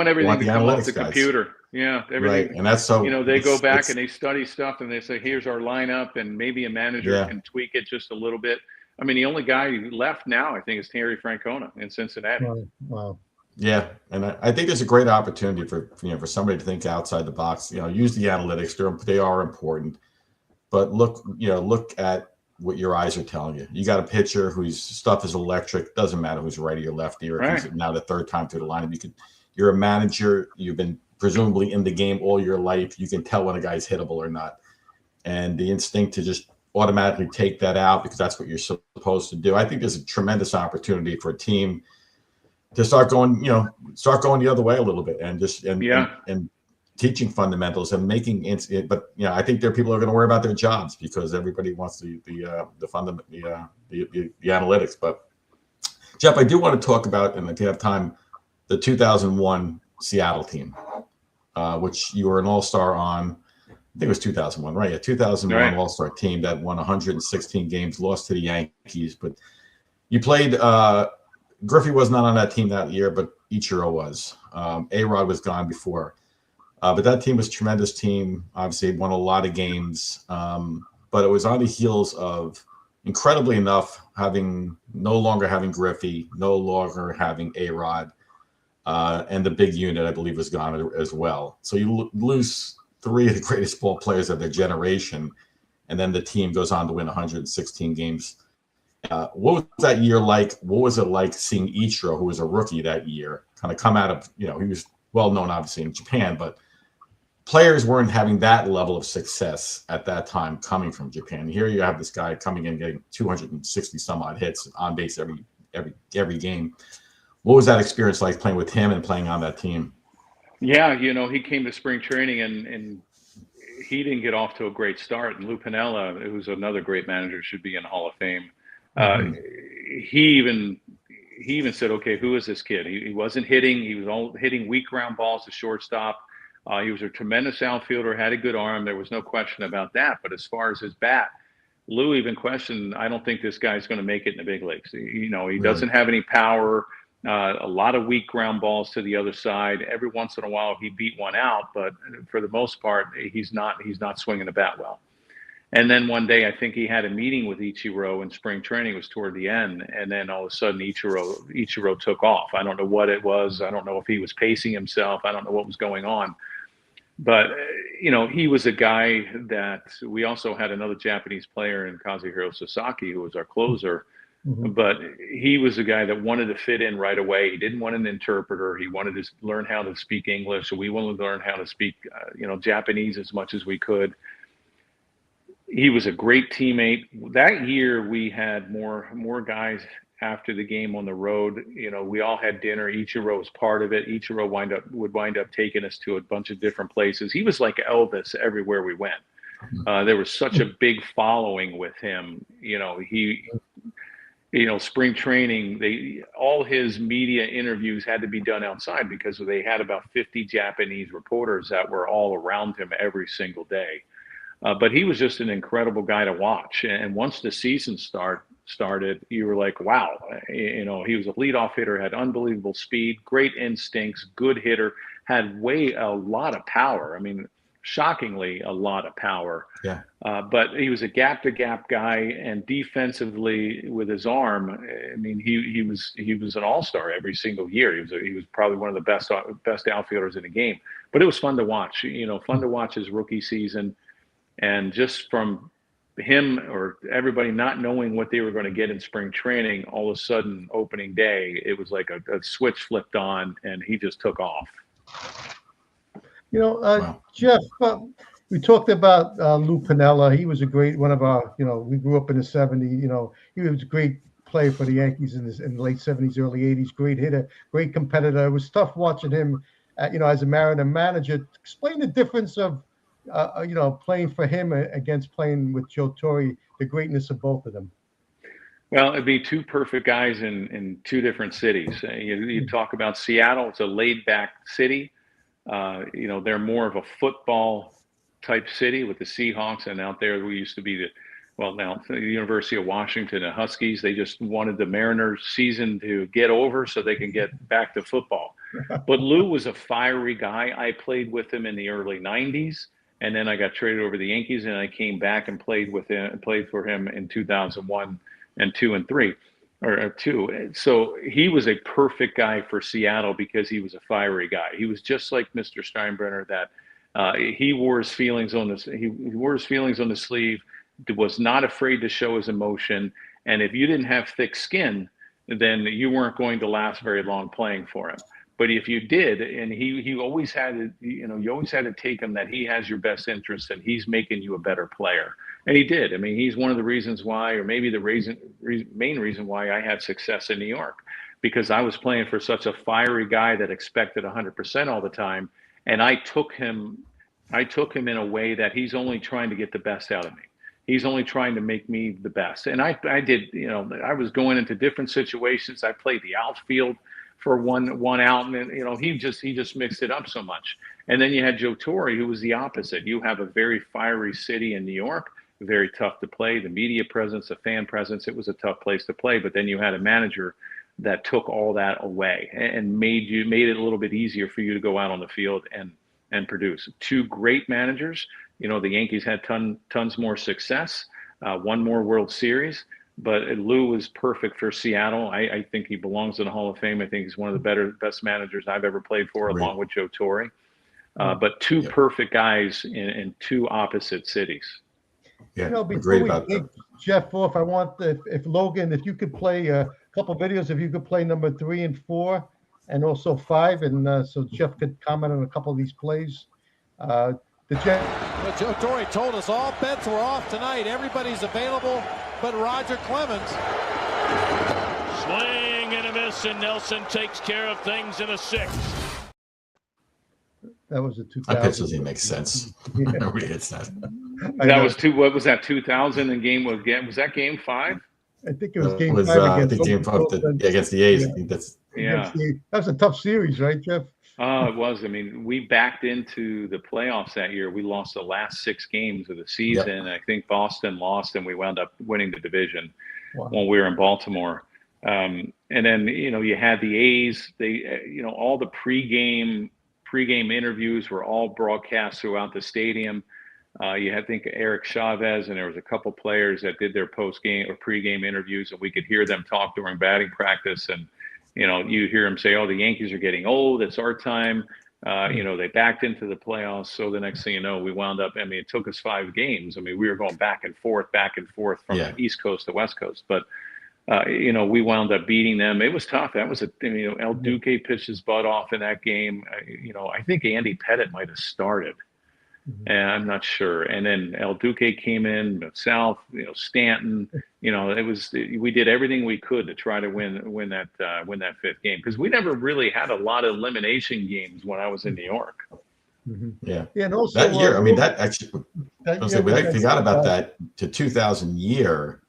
everything to come off the computer. Yeah, everything. Right, and that's so. They go back and they study stuff and they say, "Here's our lineup," and maybe a manager can tweak it just a little bit. I mean, the only guy who left now, I think, is Terry Francona in Cincinnati. Wow. Yeah, and I think there's a great opportunity for somebody to think outside the box. Use the analytics; they are important. But look at what your eyes are telling you. You got a pitcher whose stuff is electric. Doesn't matter who's righty or lefty, or if he's now the third time through the lineup. You're a manager. You've been presumably in the game all your life. You can tell when a guy's hittable or not, and the instinct to just automatically take that out because that's what you're supposed to do. I think there's a tremendous opportunity for a team to start going the other way a little bit and just and teaching fundamentals and making it. But I think there are people who are going to worry about their jobs because everybody wants the analytics. But Jeff, I do want to talk about, and if you have time, the 2001 Seattle team, which you were an all-star on. I think it was 2001, right? Yeah, 2001 all-star team that won 116 games, lost to the Yankees, but you played. Griffey was not on that team that year, but Ichiro was. A-Rod was gone before. But that team was a tremendous team. Obviously, won a lot of games. But it was on the heels of, incredibly enough, no longer having Griffey, no longer having A-Rod. And the big unit, I believe, was gone as well. So you lose three of the greatest ball players of their generation. And then the team goes on to win 116 games. What was that year like? What was it like seeing Ichiro, who was a rookie that year, kind of come out of, he was well known, obviously, in Japan, but players weren't having that level of success at that time coming from Japan. Here you have this guy coming in, getting 260 some odd hits on base every game. What was that experience like playing with him and playing on that team? Yeah, he came to spring training and he didn't get off to a great start. And Lou Piniella, who's another great manager, should be in the Hall of Fame. He even said, "Okay, who is this kid?" He wasn't hitting. He was all hitting weak ground balls to shortstop. He was a tremendous outfielder, had a good arm. There was no question about that. But as far as his bat, Lou even questioned, "I don't think this guy's going to make it in the big leagues." He doesn't have any power. A lot of weak ground balls to the other side. Every once in a while, he beat one out, but for the most part, he's not swinging the bat well. And then one day, I think he had a meeting with Ichiro in spring training. It was toward the end, and then all of a sudden, Ichiro took off. I don't know what it was. I don't know if he was pacing himself. I don't know what was going on. But he was a guy that we also had another Japanese player in Kazuhiro Sasaki, who was our closer. But he was a guy that wanted to fit in right away. He didn't want an interpreter. He wanted to learn how to speak English. So we wanted to learn how to speak, Japanese as much as we could. He was a great teammate. That year we had more guys after the game on the road. We all had dinner. Ichiro was part of it. Ichiro would wind up taking us to a bunch of different places. He was like Elvis everywhere we went. There was such a big following with him. Spring training, all his media interviews had to be done outside because they had about 50 Japanese reporters that were all around him every single day. But he was just an incredible guy to watch. And once the season started, you were like, wow, he was a leadoff hitter, had unbelievable speed, great instincts, good hitter, had a lot of power. I mean, shockingly, a lot of power. Yeah. But he was a gap-to-gap guy, and defensively with his arm, I mean, he was an all-star every single year. He was probably one of the best outfielders in the game. But it was fun to watch. Fun to watch his rookie season, and just from him or everybody not knowing what they were going to get in spring training, all of a sudden opening day, it was like a switch flipped on and he just took off. Wow. Jeff, we talked about Lou Piniella. He was a great one of our, we grew up in the 70s. He was a great player for the Yankees in the late 70s, early 80s. Great hitter, great competitor. It was tough watching him, as a Mariner manager. Explain the difference of, playing for him against playing with Joe Torre, the greatness of both of them. Well, it'd be two perfect guys in two different cities. You talk about Seattle, it's a laid-back city. They're more of a football type city with the Seahawks, and out there we used to be now the University of Washington, the Huskies. They just wanted the Mariners season to get over so they can get back to football. But Lou was a fiery guy. I played with him in the early 90s, and then I got traded over to the Yankees, and I came back and played for him in 2001 and 2 and 3. Or 2. So he was a perfect guy for Seattle because he was a fiery guy. He was just like Mr. Steinbrenner, that he wore his feelings on the sleeve, was not afraid to show his emotion. And if you didn't have thick skin, then you weren't going to last very long playing for him. But if you did, and he always had to, you always had to take him that he has your best interest and he's making you a better player. And he did. I mean, he's one of the reasons why, or maybe the main reason why I had success in New York, because I was playing for such a fiery guy that expected 100% all the time. And I took him in a way that he's only trying to get the best out of me. He's only trying to make me the best. And I did, I was going into different situations. I played the outfield for one out, and then, he just mixed it up so much. And then you had Joe Torre, who was the opposite. You have a very fiery city in New York, very tough to play. The media presence, the fan presence, it was a tough place to play. But then you had a manager that took all that away and made it a little bit easier for you to go out on the field and produce. Two great managers. The Yankees had tons more success, one more World Series. But Lou was perfect for Seattle. I think he belongs in the Hall of Fame. I think he's one of the best managers I've ever played for, along with Joe Torre. But two perfect guys in two opposite cities. Yeah, before we take Jeff off, I want if Logan, if you could play a couple videos, if you could play number 3 and 4, and also 5, and so Jeff could comment on a couple of these plays. Joe Torre told us all bets were off tonight. Everybody's available but Roger Clemens. Swing and a miss, and Nelson takes care of things in a 6th. That was a 2000. That pitch doesn't make sense. Nobody hits that. That was what was that, 2000 in was that game 5? I think it was game 5 against game 5 against the A's. Yeah. I think that's that was a tough series, right, Jeff? It was. I mean, we backed into the playoffs that year. We lost the last 6 games of the season. Yep. I think Boston lost, and we wound up winning the division when we were in Baltimore. And then, you had the A's. They, all the pregame interviews were all broadcast throughout the stadium. You had, I think, Eric Chavez, and there was a couple players that did their post-game or pregame interviews, and we could hear them talk during batting practice. And you hear them say, "Oh, the Yankees are getting old. It's our time." They backed into the playoffs. So the next thing you know, we wound up. I mean, it took us 5 games. I mean, we were going back and forth from the East Coast to West Coast. But we wound up beating them. It was tough. That was El Duque pitched his butt off in that game. I think Andy Pettitte might have started. And I'm not sure. And then El Duque came in, South, Stanton. We did everything we could to try to win that 5th game, because we never really had a lot of elimination games when I was in New York. Yeah. And also that year, I forgot about that to 2000 year,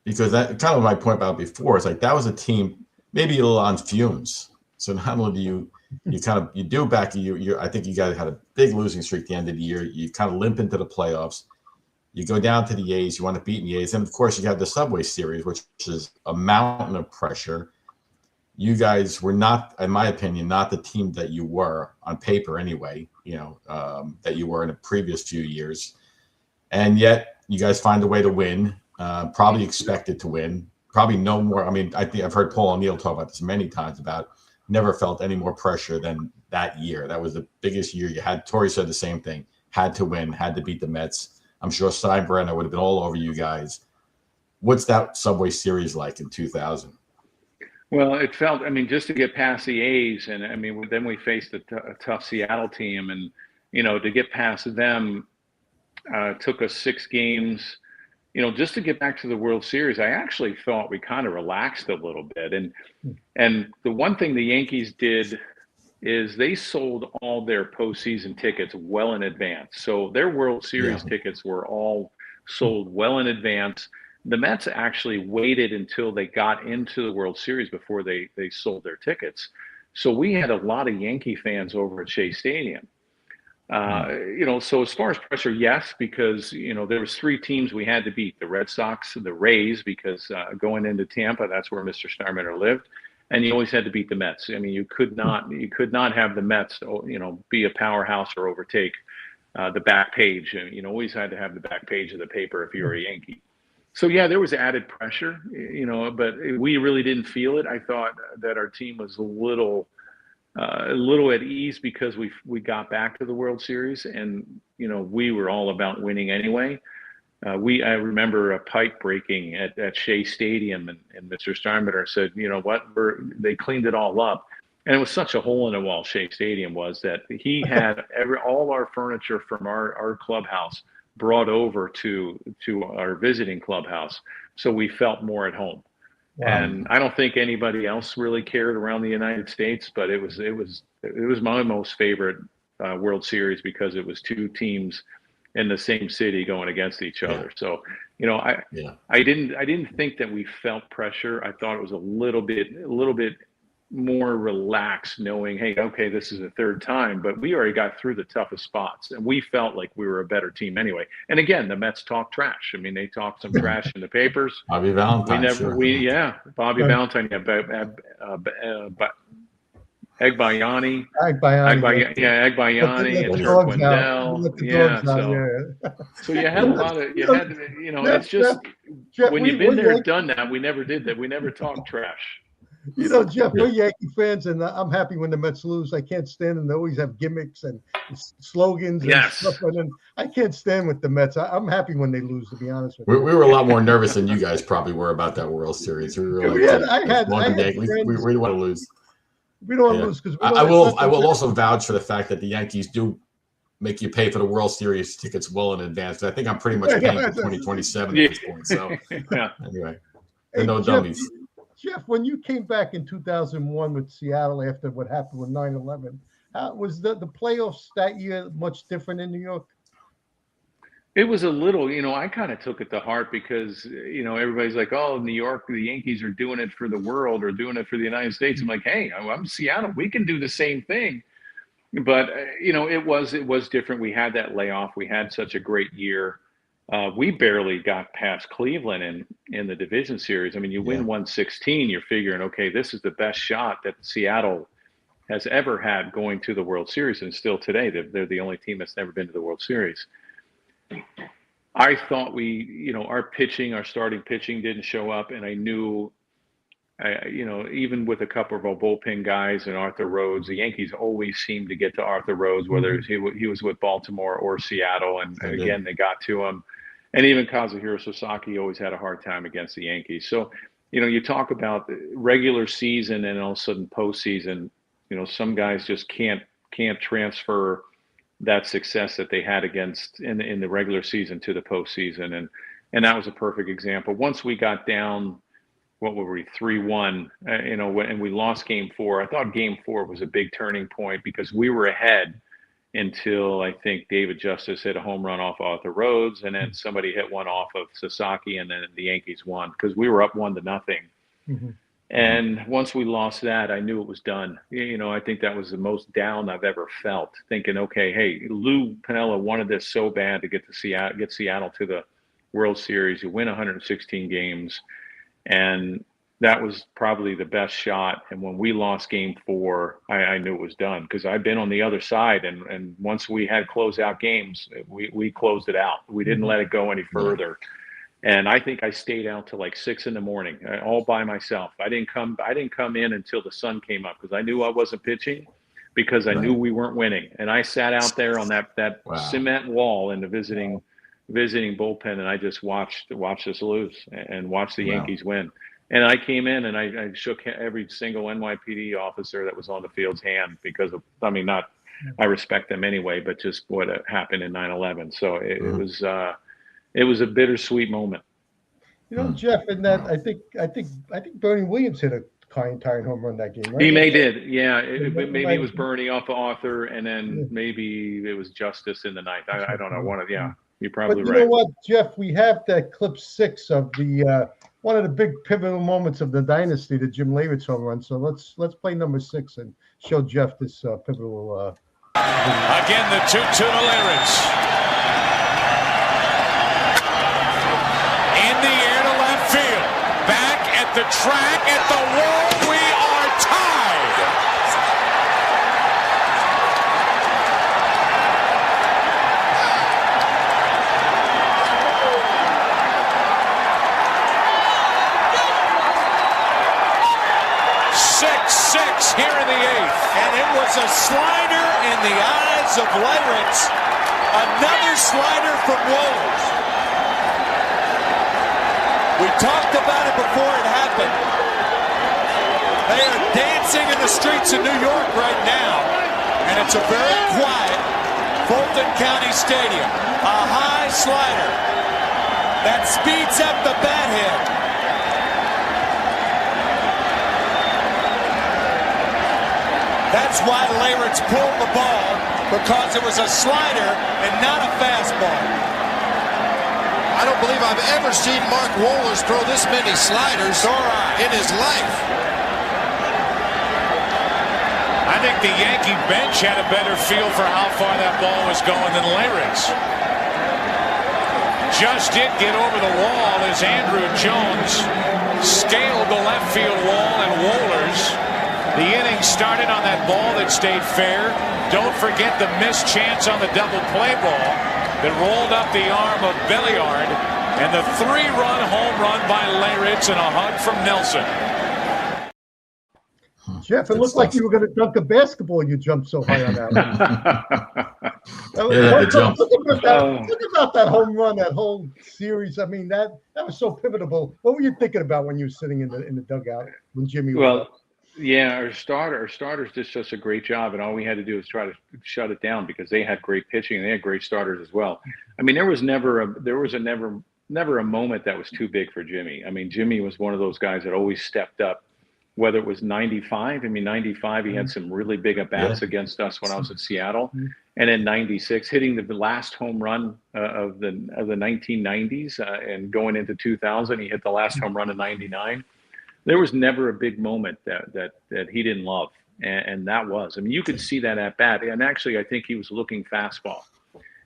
because that kind of my point about before. It's like that was a team maybe a little on fumes. So not only do you do back I think you guys had a big losing streak at the end of the year. You kind of limp into the playoffs. You go down to the A's. You want to beat the A's, and of course you have the Subway Series, which is a mountain of pressure. You guys were not, in my opinion, not the team that you were on paper anyway. That you were in the previous few years, and yet you guys find a way to win. Probably expected to win. Probably no more. I mean, I think I've heard Paul O'Neill talk about this many times about. Never felt any more pressure than that year. That was the biggest year you had. Torrey said the same thing. Had to win, had to beat the Mets. I'm sure Steinbrenner would have been all over you guys. What's that Subway Series like in 2000? Well, it felt, I mean, just to get past the A's, and I mean, then we faced a tough Seattle team, and, you know, to get past them took us 6 games. You know, just to get back to the World Series, I actually thought we kind of relaxed a little bit. And the one thing the Yankees did is they sold all their postseason tickets well in advance. So their World Series tickets were all sold well in advance. The Mets actually waited until they got into the World Series before they sold their tickets. So we had a lot of Yankee fans over at Shea Stadium. You know, so as far as pressure, yes, because, you know, there was 3 teams we had to beat: the Red Sox, the Rays, because going into Tampa, that's where Mr. Steinbrenner lived, and you always had to beat the Mets. I mean, you could not have the Mets, you know, be a powerhouse or overtake the back page. You know, always had to have the back page of the paper if you were a Yankee. So yeah, there was added pressure, you know, but we really didn't feel it. I thought that our team was a little at ease because we got back to the World Series, and, you know, we were all about winning anyway. I remember a pipe breaking at Shea Stadium, and Mr. Steinbrenner said, you know what, they cleaned it all up. And it was such a hole in the wall, Shea Stadium was, that he had all our furniture from our clubhouse brought over to our visiting clubhouse, so we felt more at home. Wow. And I don't think anybody else really cared around the United States, but it was my most favorite World Series because it was 2 teams in the same city going against each other. So, you know, I didn't think that we felt pressure. I thought it was a little bit more relaxed, knowing, hey, okay, this is the 3rd time, but we already got through the toughest spots, and we felt like we were a better team anyway. And again, the Mets talk trash. I mean, they talk some trash in the papers. Bobby Valentine, Bobby Valentine, Egbayani, and Turk Wendell. So you had a lot of, you know, it's just, Jeff, when you've been there and done that, we never did that. We never talked trash. You know, Jeff, we're Yankee fans, and I'm happy when the Mets lose. I can't stand them. They always have gimmicks and slogans and stuff. And I can't stand with the Mets. I'm happy when they lose, to be honest with you. We were a lot more nervous than you guys probably were about that World Series. We were like, we really want to lose. We don't want to lose because I will also vouch for the fact that the Yankees do make you pay for the World Series tickets well in advance. I think I'm pretty much paying for 2027 at this point. So anyway, no dummies. Jeff, when you came back in 2001 with Seattle after what happened with 9/11, was the playoffs that year much different in New York? It was a little, you know, I kind of took it to heart because, you know, everybody's like, oh, New York, the Yankees are doing it for the world or doing it for the United States. I'm like, hey, I'm Seattle. We can do the same thing. But, you know, it was different. We had that layoff. We had such a great year. We barely got past Cleveland in the division series. I mean, you win 116, you're figuring, okay, this is the best shot that Seattle has ever had going to the World Series. And still today, they're the only team that's never been to the World Series. I thought our starting pitching didn't show up. And I knew, you know, even with a couple of our bullpen guys and Arthur Rhodes, the Yankees always seemed to get to Arthur Rhodes, whether he was with Baltimore or Seattle. And again, they got to him. And even Kazuhiro Sasaki always had a hard time against the Yankees. So, you know, you talk about the regular season and all of a sudden postseason, you know, some guys just can't transfer that success that they had against in the regular season to the postseason. And that was a perfect example. Once we got down, what were we, 3-1, you know, and we lost game 4. I thought game 4 was a big turning point because we were ahead until I think David Justice hit a home run off Arthur Rhodes, and then somebody hit one off of Sasaki, and then the Yankees won because we were up 1-0. Mm-hmm. And once we lost that, I knew it was done. You know, I think that was the most down I've ever felt, thinking, okay, hey, Lou Piniella wanted this so bad to get Seattle to the World Series. You win 116 games, and that was probably the best shot. And when we lost game 4, I knew it was done because I've been on the other side. And once we had closeout games, we closed it out. We didn't let it go any further. And I think I stayed out till like 6 a.m, all by myself. I didn't come in until the sun came up because I knew I wasn't pitching because I knew we weren't winning. And I sat out there on that cement wall in the visiting visiting bullpen, and I just watched us lose and watched the Yankees win. And I came in and I shook every single NYPD officer that was on the field's hand because of, I mean, not, I respect them anyway, but just what happened in 9/11. So it was a bittersweet moment. You know, Jeff, in that I think Bernie Williams hit a tying home run that game, right? He did, yeah. Maybe it was Bernie off of Arthur, and then maybe it was Justice in the ninth. I don't know. You're probably right. But you know what, Jeff? We have that clip 6 of the one of the big pivotal moments of the dynasty, the Jim Leyritz home run. So let's play number 6 and show Jeff this pivotal. Again, the 2-2 to Leyritz. In the air to left field. Back at the track, at the wall. We are tied. Here in the 8th. And it was a slider in the eyes of Leyritz. Another slider from Wohlers. We talked about it before it happened. They are dancing in the streets of New York right now. And it's a very quiet Fulton County Stadium. A high slider that speeds up the bat head. That's why Leyritz pulled the ball, because it was a slider and not a fastball. I don't believe I've ever seen Mark Wohlers throw this many sliders in his life. I think the Yankee bench had a better feel for how far that ball was going than Leyritz. Just did get over the wall as Andrew Jones scaled the left field wall, and Wohlers. The inning started on that ball that stayed fair. Don't forget the missed chance on the double play ball that rolled up the arm of Belliard, and the 3-run home run by Leyritz and a hug from Nelson. Jeff, it looked like you were going to dunk a basketball. You jumped so high on that one. Look about that home run, that whole series. I mean, that was so pivotal. What were you thinking about when you were sitting in the dugout when Jimmy was up? Yeah, our starters did such a great job, and all we had to do was try to shut it down because they had great pitching and they had great starters as well. I mean, there was never a moment that was too big for Jimmy. I mean, Jimmy was one of those guys that always stepped up, whether it was 95. I mean, 95, he had some really big at-bats against us when I was in Seattle. And in 96, hitting the last home run of the 1990s and going into 2000, he hit the last home run in 99. There was never a big moment that he didn't love, and that was. I mean, you could see that at bat, and actually, I think he was looking fastball,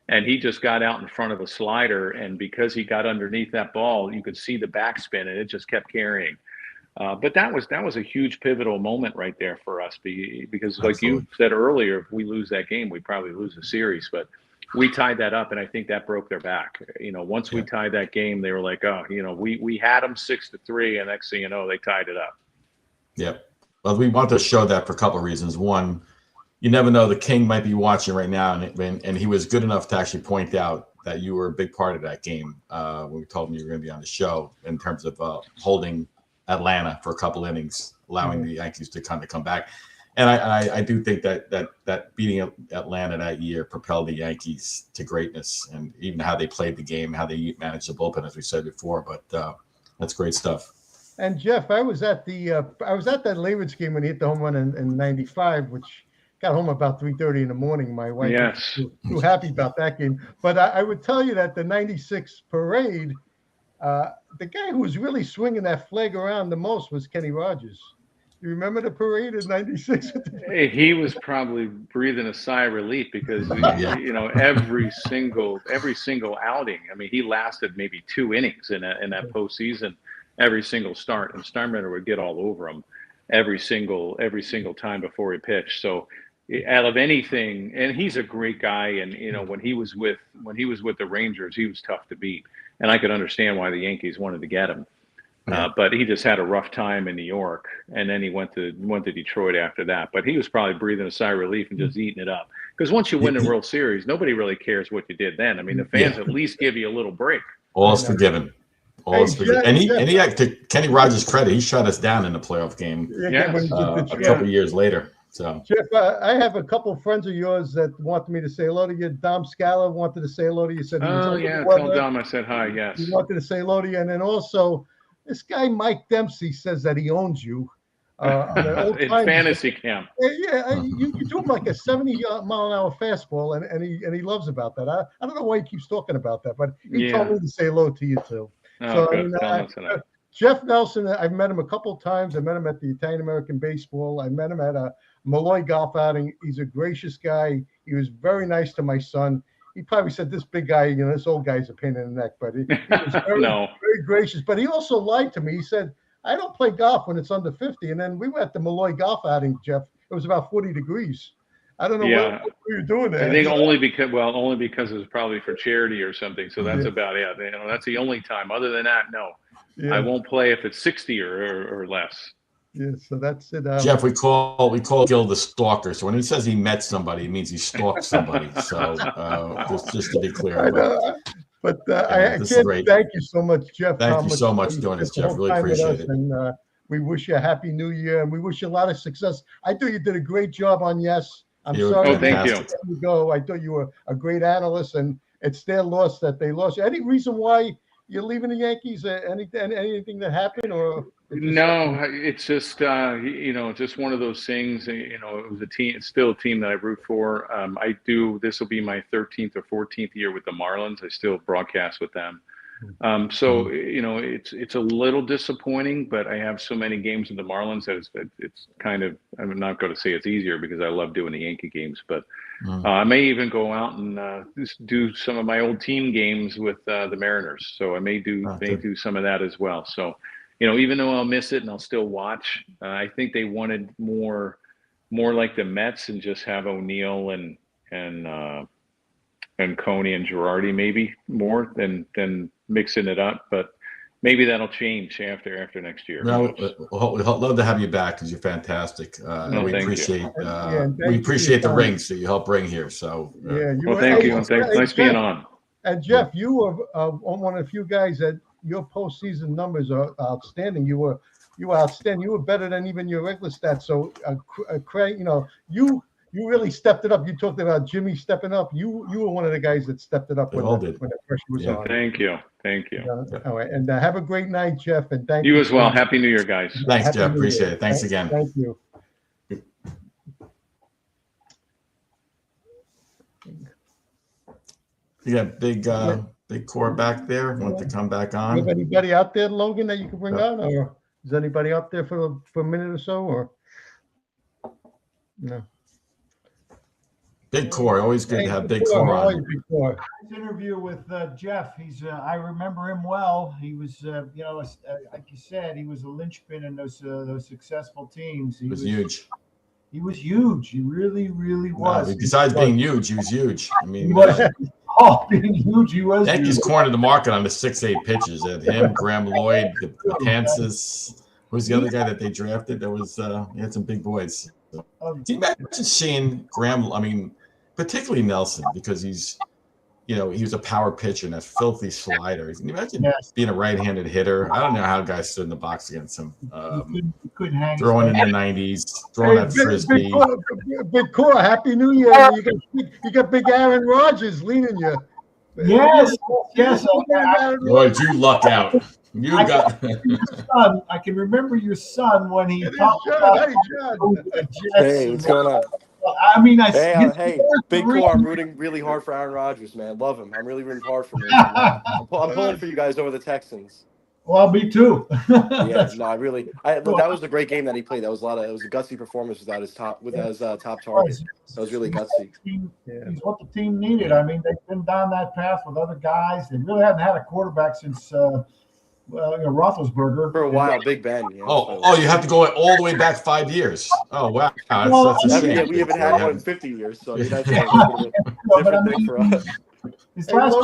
and he just got out in front of a slider, and because he got underneath that ball, you could see the backspin, and it just kept carrying. But that was a huge pivotal moment right there for us, because like you said earlier, if we lose that game, we probably lose the series, but we tied that up, and I think that broke their back. You know, once we tied that game, they were like, oh, you know, we had them 6-3, and next thing you know, they tied it up. Yep. Well, we want to show that for a couple of reasons. One, you never know, the King might be watching right now, and he was good enough to actually point out that you were a big part of that game when we told him you were going to be on the show in terms of holding Atlanta for a couple innings, allowing the Yankees to kind of come back. And I do think that beating Atlanta that year propelled the Yankees to greatness, and even how they played the game, how they managed the bullpen, as we said before. But that's great stuff. And Jeff, I was at that Leyritz game when he hit the home run in 95, which got home about 3:30 in the morning. My wife was too happy about that game. But I would tell you that the 96 parade, the guy who was really swinging that flag around the most was Kenny Rogers. You remember the parade in 96? He was probably breathing a sigh of relief because, you know, every single outing, I mean, he lasted maybe 2 innings in that postseason, every single start. And Steinbrenner would get all over him every single time before he pitched. So out of anything, and he's a great guy. And, you know, when he was with the Rangers, he was tough to beat. And I could understand why the Yankees wanted to get him. But he just had a rough time in New York, and then he went to Detroit after that. But he was probably breathing a sigh of relief and just eating it up. Because once you win the World Series, nobody really cares what you did then. I mean, the fans at least give you a little break. All is forgiven. And he had, to Kenny Rogers' credit, he shut us down in the playoff game a couple years later. So, Jeff, I have a couple of friends of yours that wanted me to say hello to you. Dom Scala wanted to say hello to you. Said he was tell Dom I said hi. Yes, he wanted to say hello to you, and then also this guy Mike Dempsey says that he owns you. In fantasy camp. You do him like a 70-mile-an-hour fastball, and he loves about that. I don't know why he keeps talking about that, but he told me to say hello to you too. Oh, good. Jeff Nelson, I've met him a couple of times. I met him at the Italian American Baseball. I met him at a Malloy golf outing. He's a gracious guy. He was very nice to my son. He probably said, this big guy, this old guy's a pain in the neck, but he was very gracious. But he also lied to me. He said, I don't play golf when it's under 50. And then we were at the Malloy golf outing, Jeff. It was about 40 degrees. I don't know what you were doing there. I think only because it was probably for charity or something. So that's about it. That's the only time. Other than that, no. I won't play if it's 60 or less. Yeah, so that's it. Jeff, we call Gil the stalker. So when he says he met somebody, it means he stalked somebody. So just to be clear. I can't thank you so much, Jeff. Thank you so much for doing this, Jeff. Really appreciate it. And we wish you a happy new year, and we wish you a lot of success. I thought you did a great job on Yes. I'm sorry. Thank you. I thought you were a great analyst, and it's their loss that they lost. Any reason why you're leaving the Yankees? Anything that happened, or? No, it's just just one of those things. It was a team. It's still a team that I root for. This will be my 13th or 14th year with the Marlins. I still broadcast with them. So it's a little disappointing, but I have so many games with the Marlins that it's kind of. I'm not going to say it's easier because I love doing the Yankee games, but I may even go out and just do some of my old team games with the Mariners. So I may do some of that as well. So. Even though I'll miss it and I'll still watch, I think they wanted more like the Mets and just have O'Neill and Coney and Girardi maybe more than mixing it up. But maybe that'll change after next year. No, we'd love to have you back because you're fantastic. We appreciate the rings that you help bring here. So thank you. Nice being on. And Jeff, you were one of the few guys that. Your postseason numbers are outstanding. You were outstanding. You were better than even your regular stats. So, Craig, you really stepped it up. You talked about Jimmy stepping up. You were one of the guys that stepped it up when the pressure was on. Thank you. All right, and have a great night, Jeff. And thank you as well. Happy New Year, guys. Thanks, Jeff. Appreciate it. Thanks again. Thank you. You got big core back there. Want to come back on? You have anybody out there, Logan, that you can bring on, or is anybody up there for a minute or so, or no? Big core, always good to have big core on. This interview with Jeff, I remember him well. He was, like you said, he was a linchpin in those successful teams. He was huge. He was huge. He really, really was. No, besides being huge, he was huge. I mean, being huge, he was. Yankees cornered the market on the 6-8 pitches. At him, Graham Lloyd, the Kansas. Who's the other guy that they drafted? There was he had some big boys. So, can you imagine seeing Graham? I mean, particularly Nelson, because he was a power pitcher and a filthy slider. Can you imagine being a right-handed hitter? I don't know how guys stood in the box against him. Couldn't hang. Throwing in the 90s, throwing that frisbee. Big core, Happy New Year! You got big Aaron Rodgers leaning you. Yes. Lloyd, you luck out. You got. Son, I can remember your son when he talked about. Hey, what's going on? I mean, hey, big core. I'm rooting really hard for Aaron Rodgers, man. Love him. I'm really rooting hard for him. I'm pulling for you guys over the Texans. Well, me too. Yeah, no, that was a great game that he played. It was a gutsy performance without his top target. That was really gutsy. He's what the team needed. I mean, they've been down that path with other guys. They really haven't had a quarterback since Roethlisberger. For a while, Big Ben. Yeah. Oh, you have to go all the way back 5 years. Oh, wow. That's a shame. We haven't had one in 50 years, so that's a bit for us. His Hey, last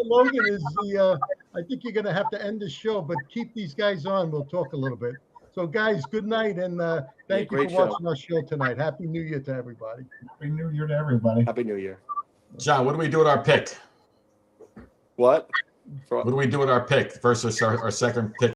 Logan is the. I think you're going to have to end the show, but keep these guys on. We'll talk a little bit. So, guys, good night, and thank you for great show. watching our show tonight. Happy New Year to everybody. Happy New Year to everybody. Happy New Year. John, what do we do with our pick? What? What do we do with our pick versus our second pick